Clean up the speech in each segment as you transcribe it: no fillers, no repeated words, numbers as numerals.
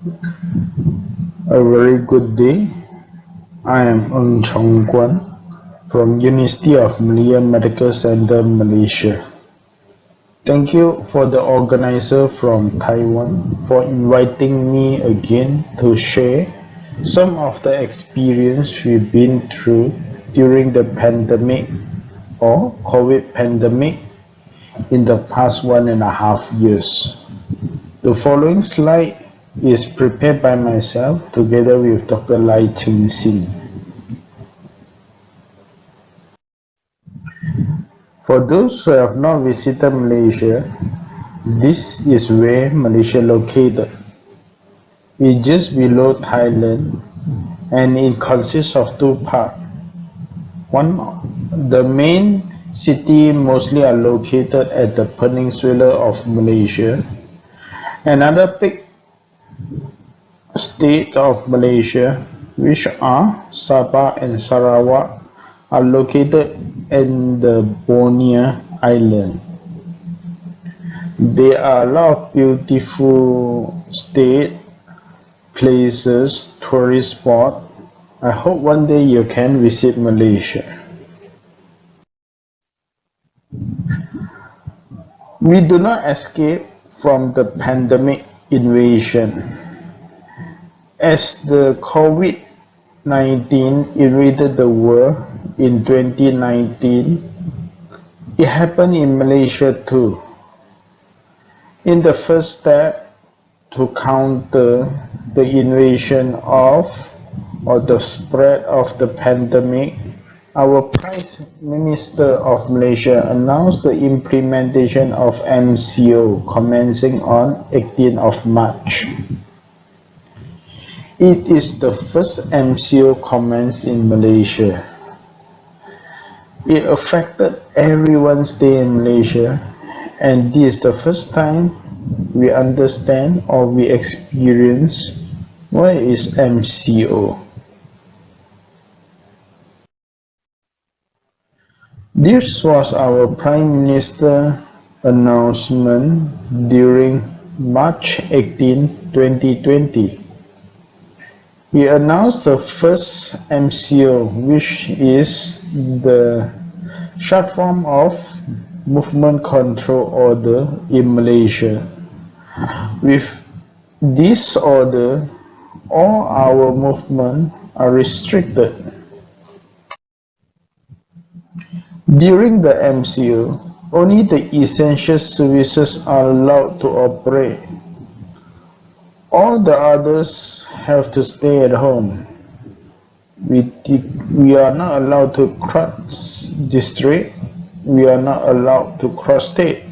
A very good day. I am Ng Chong Guan from University of Malaya Medical Center, Malaysia. Thank you for the organizer from Taiwan for inviting me again to share some of the experience we've been through during the pandemic or COVID pandemic in the past 1.5 years. The following slide is prepared by myself together with Dr. Lai Ching Sin. For those who have not visited Malaysia, this is where Malaysia located. It's just below Thailand and it consists of two parts. The main city mostly are located at the peninsula of Malaysia. Another big state of Malaysia, which are Sabah and Sarawak, are located in the Borneo Island. There are a lot of beautiful state, places, tourist spots. I hope one day you can visit Malaysia. We do not escape from the pandemic invasion. As the COVID-19 invaded the world in 2019, it happened in Malaysia too. In the first step to counter the invasion of or the spread of the pandemic, our Prime Minister of Malaysia announced the implementation of MCO commencing on 18th of March. It is the first MCO commenced in Malaysia. It affected everyone's stay in Malaysia, and this is the first time we understand or we experience what is MCO. This was our Prime Minister announcement during March 18, 2020. He announced the first MCO, which is the short form of Movement Control Order in Malaysia. With this order, all our movement are restricted. During the MCO, only the essential services are allowed to operate. All the others have to stay at home. We are not allowed to cross district. We are not allowed to cross state.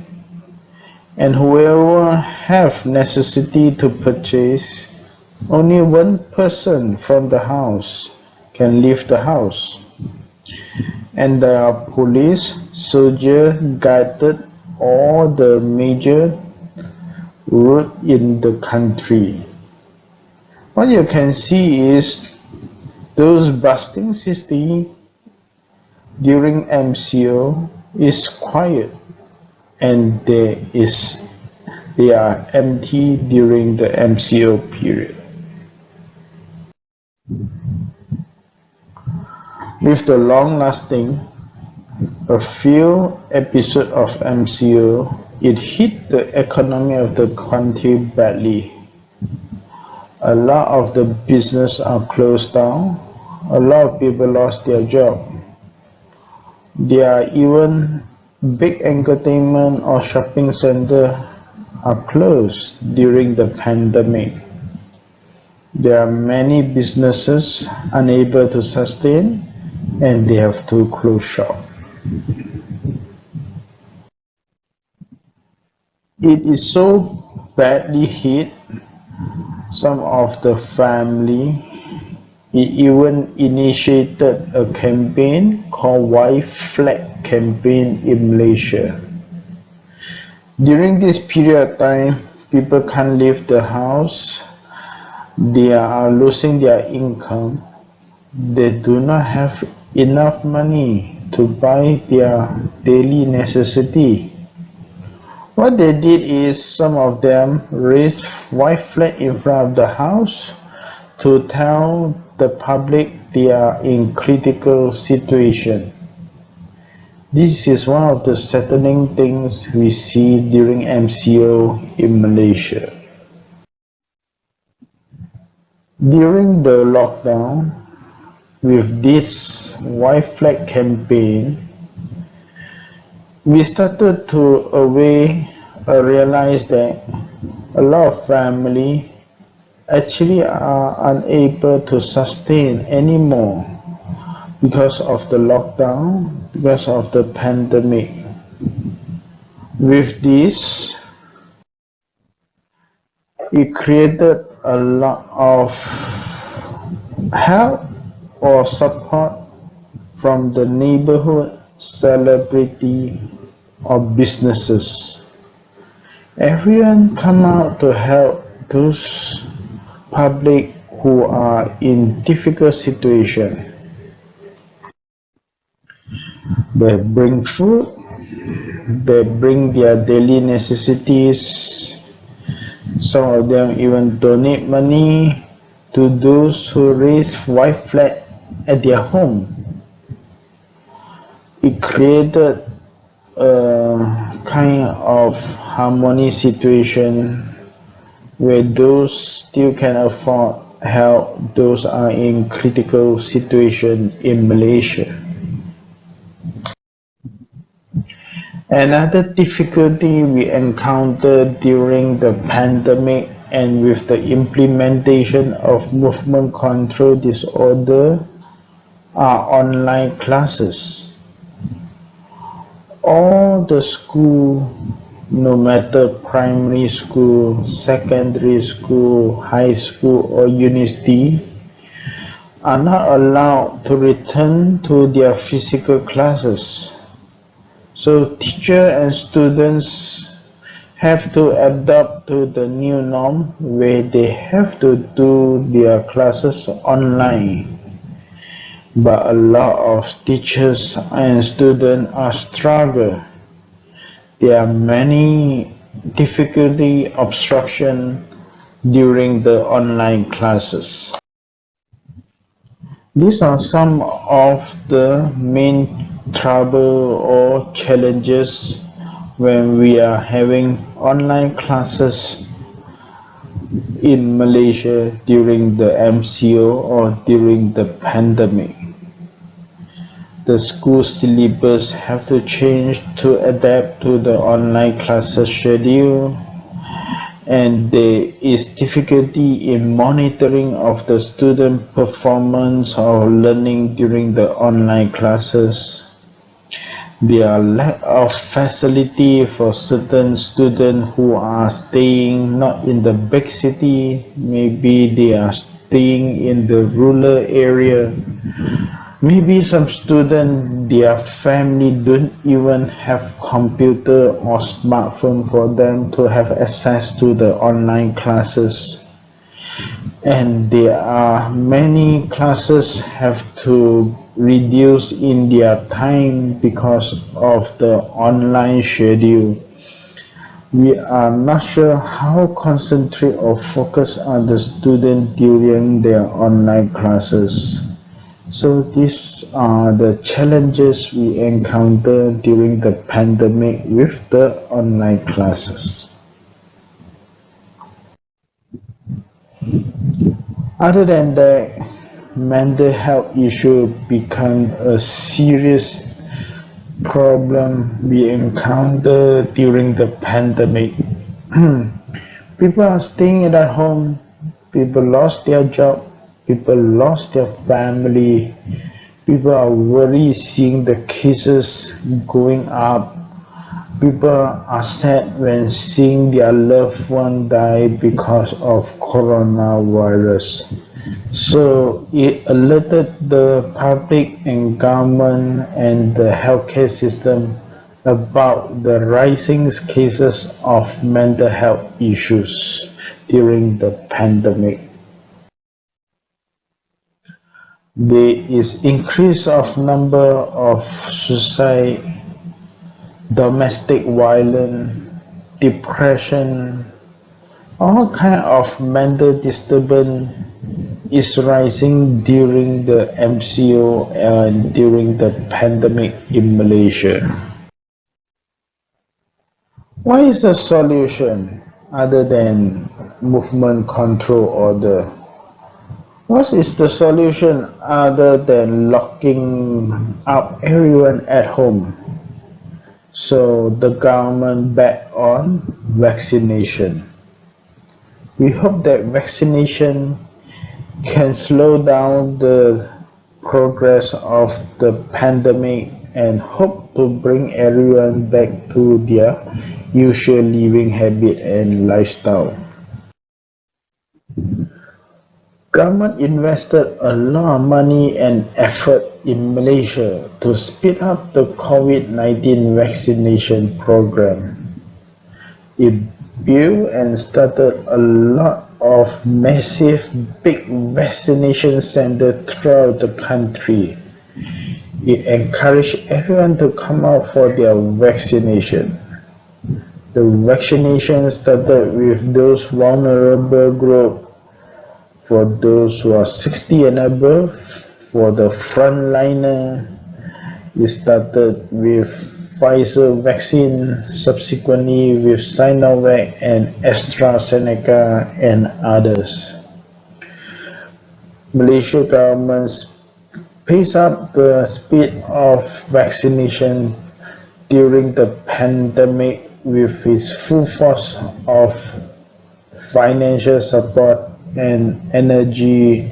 And whoever have necessity to purchase, only one person from the house can leave the house. And there are police, soldiers guarded all the major route in the country. What you can see is those busting system during MCO is quiet and they are empty during the MCO period. With the long lasting, a few episodes of MCO, it hit the economy of the country badly. A lot of the business are closed down. A lot of people lost their job. There are even big entertainment or shopping centers are closed during the pandemic. There are many businesses unable to sustain and they have to close shop. It is so badly hit, some of the family even initiated a campaign called White Flag Campaign in Malaysia. During this period of time, people can't leave the house, they are losing their income, they do not have enough money to buy their daily necessity. What they did is some of them raised white flag in front of the house to tell the public they are in critical situation. This is one of the saddening things we see during MCO in Malaysia. During the lockdown, with this white flag campaign, we started to realize that a lot of family actually are unable to sustain anymore because of the lockdown, because of the pandemic. With this, it created a lot of help or support from the neighborhood, celebrity, or businesses. Everyone come out to help those public who are in difficult situation. They bring food, they bring their daily necessities. Some of them even donate money to those who raise white flag at their home. It created a kind of harmony situation where those still can afford help, those are in critical situation in Malaysia. Another difficulty we encountered during the pandemic and with the implementation of movement control disorder are online classes. All the school, no matter primary school, secondary school, high school or university, are not allowed to return to their physical classes. So teachers and students have to adapt to the new norm where they have to do their classes online. But a lot of teachers and students are struggling. There are many difficulty obstruction during the online classes. These are some of the main trouble or challenges when we are having online classes in Malaysia during the MCO or during the pandemic. The school syllabus have to change to adapt to the online classes schedule, and there is difficulty in monitoring of the student performance or learning during the online classes. There are lack of facility for certain students who are staying not in the big city, maybe they are staying in the rural area. Maybe some students, their family don't even have computer or smartphone for them to have access to the online classes. And there are many classes have to reduce in their time because of the online schedule. We are not sure how concentrate or focus on the student during their online classes. So these are the challenges we encounter during the pandemic with the online classes. Other than that, mental health issue become a serious problem we encounter during the pandemic. People are staying at home, people lost their job, people lost their family, people are worried seeing the cases going up. People are sad when seeing their loved one die because of coronavirus. So it alerted the public and government and the healthcare system about the rising cases of mental health issues during the pandemic. There is increase of number of suicide, domestic violence, depression, all kind of mental disturbance is rising during the MCO and during the pandemic in Malaysia. What is the solution other than movement control order? What is the solution other than locking up everyone at home? So the government back on vaccination. We hope that vaccination can slow down the progress of the pandemic and hope to bring everyone back to their usual living habit and lifestyle. Government invested a lot of money and effort in Malaysia to speed up the COVID-19 vaccination program. It built and started a lot of massive big vaccination centers throughout the country. It encouraged everyone to come out for their vaccination. The vaccination started with those vulnerable groups, for those who are 60 and above, for the frontliner. It started with Pfizer vaccine, subsequently with Sinovac and AstraZeneca and others. Malaysia government paced up the speed of vaccination during the pandemic with its full force of financial support and energy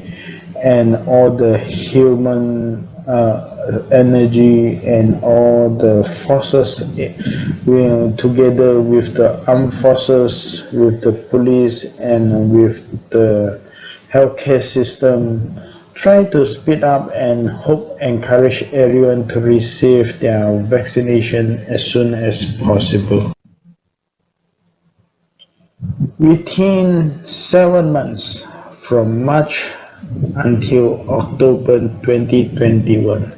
and all the human energy and all the forces together with the armed forces, with the police and with the healthcare system, try to speed up and hope encourage everyone to receive their vaccination as soon as possible. Within 7 months, from March until October 2021,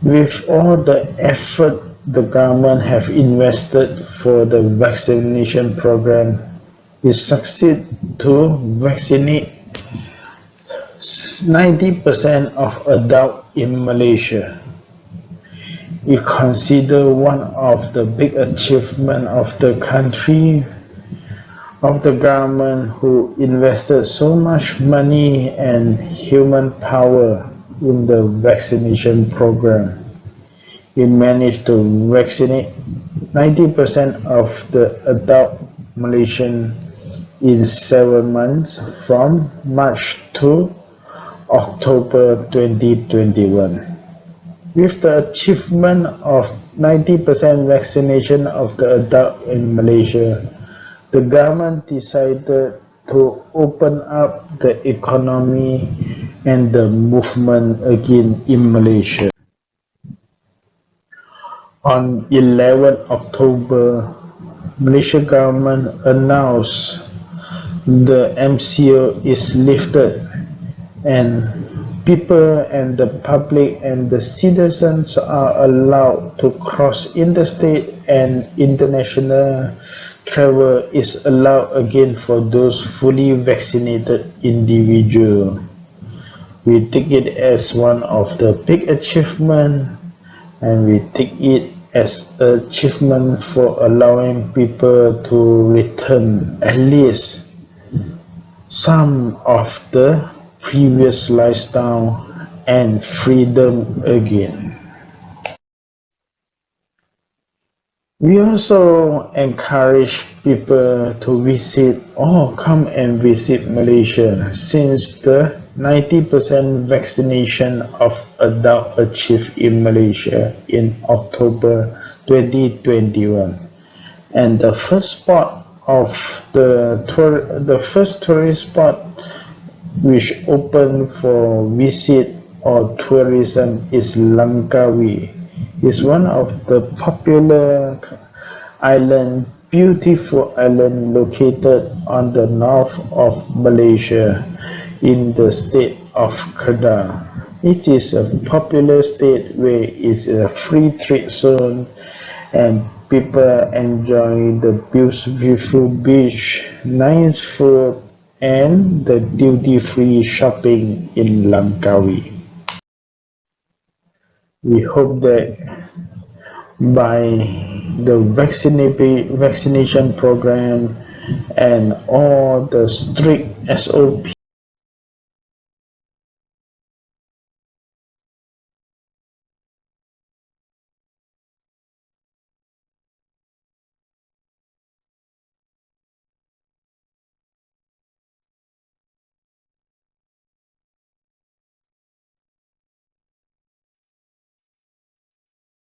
with all the effort the government have invested for the vaccination program, it succeeded to vaccinate 90% of adults in Malaysia. It considered one of the big achievements of the country, of the government, who invested so much money and human power in the vaccination program. It managed to vaccinate 90% of the adult Malaysian in 7 months from March to October 2021. With the achievement of 90% vaccination of the adult in Malaysia, the government decided to open up the economy and the movement again in Malaysia. On 11 October, Malaysia government announced the MCO is lifted and people and the public and the citizens are allowed to cross interstate, and international travel is allowed again for those fully vaccinated individuals. We take it as one of the big achievements, and we take it as an achievement for allowing people to return at least some of the previous lifestyle and freedom again. We also encourage people to visit or come and visit Malaysia since the 90% vaccination of adults achieved in Malaysia in October 2021. And the first spot of the first tourist spot which opened for visit or tourism is Langkawi. It's one of the popular island, beautiful island located on the north of Malaysia in the state of Kedah. It is a popular state where it's a free trade zone, and people enjoy the beautiful beach, nice food, and the duty-free shopping in Langkawi. We hope that by the vaccination program and all the strict SOP